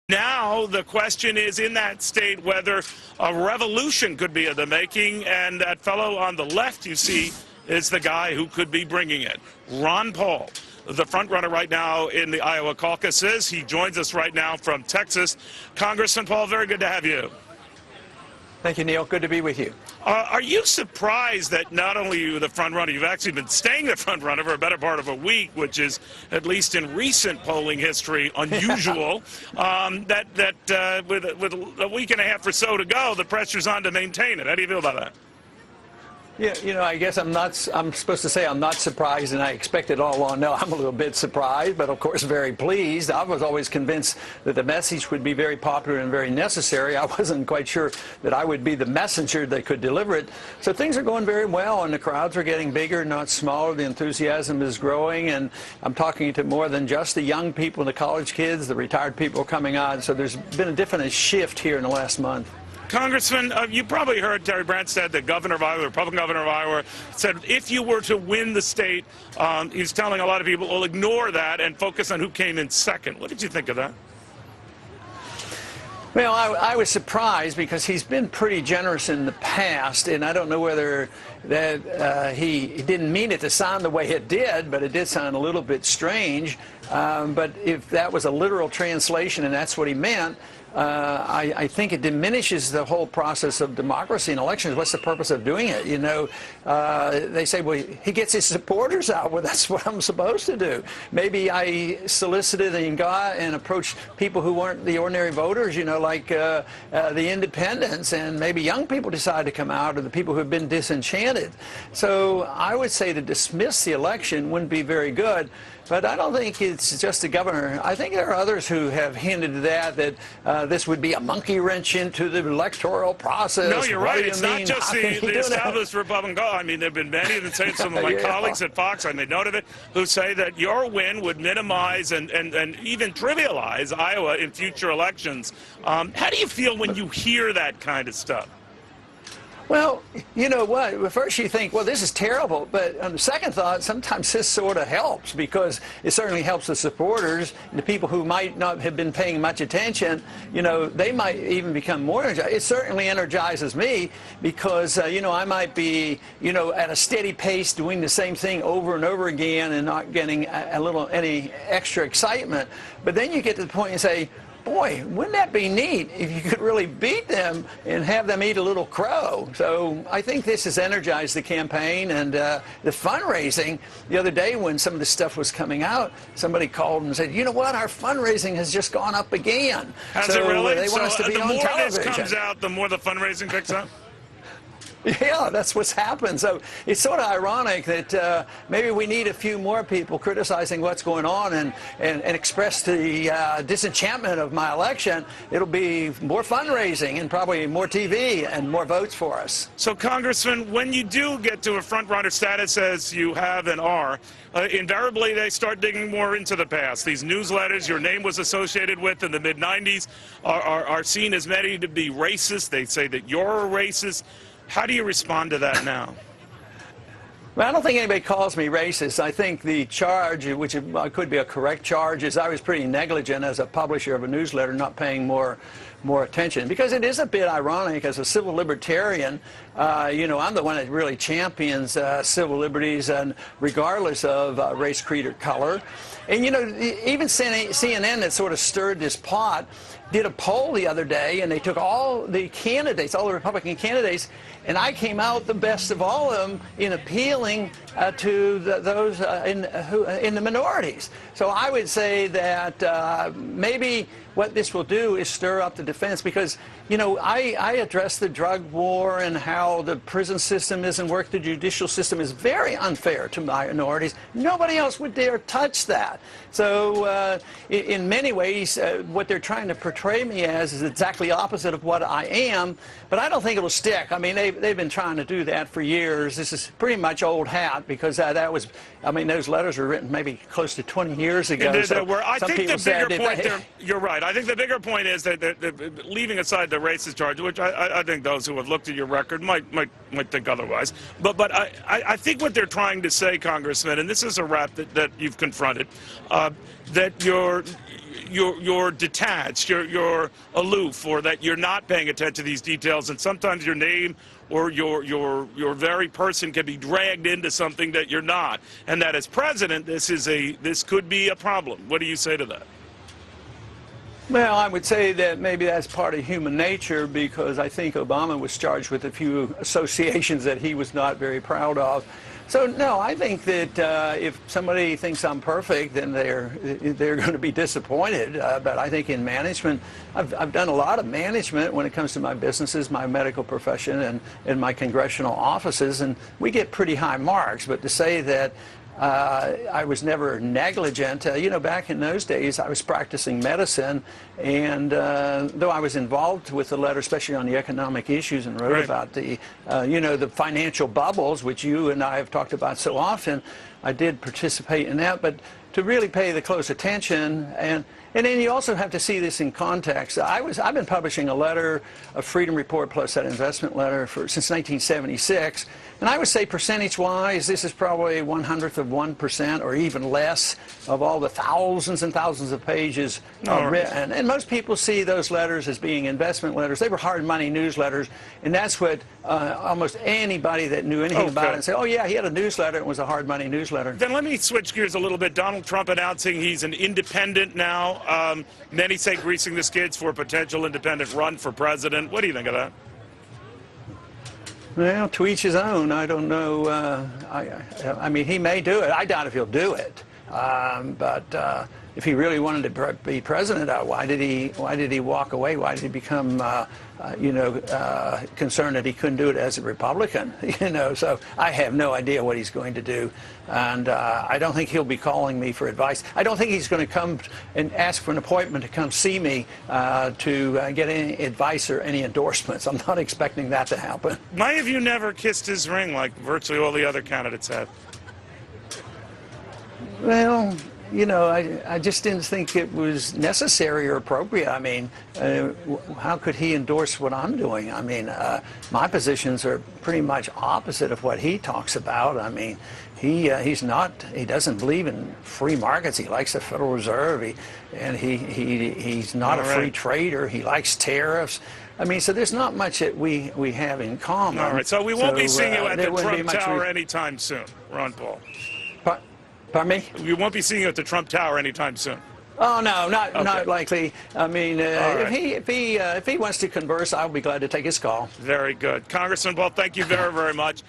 Now the question is in that state whether a revolution could be in the making, and that fellow on the left you see is the guy who could be bringing it. Ron Paul, the front runner right now in the Iowa caucuses. He joins us right now from Texas. Congressman Paul, very good to have you. Thank you, Neil. Good to be with you. Are you surprised that not only are you the front runner, you've actually been staying the front runner for a better part of a week, which is, at least in recent polling history, unusual, that with a week and a half or so to go, the pressure's on to maintain it? How do you feel about that? Yeah, you know, I guess I'm supposed to say I'm not surprised, and I expect it all along. No, I'm a little bit surprised, but of course very pleased. I was always convinced that the message would be very popular and very necessary. I wasn't quite sure that I would be the messenger that could deliver it. So things are going very well, and the crowds are getting bigger, not smaller. The enthusiasm is growing, and I'm talking to more than just the young people, the college kids, the retired people coming on. So there's been a definite shift here in the last month. Congressman, you probably heard Terry Branstad, the governor of Iowa, the Republican governor of Iowa, said if you were to win the state, he's telling a lot of people, well, ignore that and focus on who came in second. What did you think of that? Well, I was surprised because he's been pretty generous in the past, and I don't know whether that he didn't mean it to sound the way it did, but it did sound a little bit strange. But if that was a literal translation and that's what he meant, I think it diminishes the whole process of democracy and elections. What's the purpose of doing it? You know, they say, well, he gets his supporters out. Well, that's what I'm supposed to do. Maybe I solicited and got and approached people who weren't the ordinary voters, you know, like the independents, and maybe young people decide to come out, or the people who have been disenchanted. So I would say to dismiss the election wouldn't be very good. But I don't think it's just the governor. I think there are others who have hinted that this would be a monkey wrench into the electoral process. No, you're right. It's not just the established Republican. I mean, there have been many that say, some of my colleagues at Fox, I made note of it, who say that your win would minimize and even trivialize Iowa in future elections. How do you feel when you hear that kind of stuff? Well, you know what? At first you think, well, this is terrible. But on the second thought, sometimes this sort of helps, because it certainly helps the supporters, the people who might not have been paying much attention. You know, they might even become more energized. It certainly energizes me because, you know, I might be, you know, at a steady pace doing the same thing over and over again and not getting any extra excitement. But then you get to the point and say, boy, wouldn't that be neat if you could really beat them and have them eat a little crow? So I think this has energized the campaign and the fundraising. The other day when some of this stuff was coming out, somebody called and said, you know what, our fundraising has just gone up again. Has it really? They want us to be on television. The more this comes out, the more the fundraising picks up? Yeah, that's what's happened. So it's sort of ironic that maybe we need a few more people criticizing what's going on and express the disenchantment of my election. It'll be more fundraising and probably more TV and more votes for us. So, Congressman, when you do get to a front-runner status, as you have and are, invariably they start digging more into the past. These newsletters your name was associated with in the mid-'90s are seen as many to be racist. They say that you're a racist. How do you respond to that now? Well, I don't think anybody calls me racist. I think the charge, which could be a correct charge, is I was pretty negligent as a publisher of a newsletter, not paying more attention. Because it is a bit ironic, as a civil libertarian, you know, I'm the one that really champions civil liberties, and regardless of race, creed, or color. And, you know, even CNN that sort of stirred this pot did a poll the other day, and they took all the candidates, all the Republican candidates, and I came out the best of all of them in appealing to those in the minorities. So I would say that maybe what this will do is stir up the defense, because, you know, I address the drug war and how the prison system isn't work. The judicial system is very unfair to minorities. Nobody else would dare touch that. So in many ways, what they're trying to portray me as is exactly opposite of what I am, but I don't think it'll stick. I mean, they've been trying to do that for years. This is pretty much old hat. because that was, I mean, those letters were written maybe close to 20 years ago. I think the bigger point there, you're right. I think the bigger point is that leaving aside the racist charge, which I think those who have looked at your record might think otherwise. But I think what they're trying to say, Congressman, and this is a rap that you've confronted, that you're detached, you're aloof, or that you're not paying attention to these details, and sometimes your name or your very person can be dragged into something that you're not, and that as president, this could be a problem. What do you say to that? Well, I would say that maybe that's part of human nature, because I think Obama was charged with a few associations that he was not very proud of. So, no, I think that if somebody thinks I'm perfect, then they're going to be disappointed. But I think in management, I've done a lot of management when it comes to my businesses, my medical profession, and my congressional offices, and we get pretty high marks. But to say that I was never negligent. You know, back in those days, I was practicing medicine, and though I was involved with the letter, especially on the economic issues, and wrote about the, you know, the financial bubbles, which you and I have talked about so often, I did participate in that. But to really pay the close attention, and then you also have to see this in context. I've been publishing a letter, a Freedom Report plus that investment letter since 1976, and I would say percentage-wise, this is probably 1/100 of 1% or even less of all the thousands and thousands of pages written. And most people see those letters as being investment letters. They were hard money newsletters, and that's what almost anybody that knew anything about it and say, oh yeah, he had a newsletter, it was a hard money newsletter. Then let me switch gears a little bit. Donald Trump announcing he's an independent now. Many say greasing the skids for a potential independent run for president. What do you think of that? Well, to each his own. I don't know. I mean, he may do it. I doubt if he'll do it. But if he really wanted to be president, why did he walk away? Why did he become, you know, concerned that he couldn't do it as a Republican? You know, so I have no idea what he's going to do, and I don't think he'll be calling me for advice. I don't think he's going to come and ask for an appointment to come see me to get any advice or any endorsements. I'm not expecting that to happen. Why have you never kissed his ring like virtually all the other candidates have? Well, you know, I just didn't think it was necessary or appropriate. I mean, how could he endorse what I'm doing? I mean, my positions are pretty much opposite of what he talks about. I mean, he doesn't believe in free markets. He likes the Federal Reserve, he's not a free trader. He likes tariffs. I mean, so there's not much that we have in common. All right, so we won't be seeing you at the Trump Tower anytime soon, Ron Paul. Pardon me? We won't be seeing you at the Trump Tower anytime soon. Oh no, not likely. I mean, if he wants to converse, I'll be glad to take his call. Very good, Congressman Paul. Thank you very much.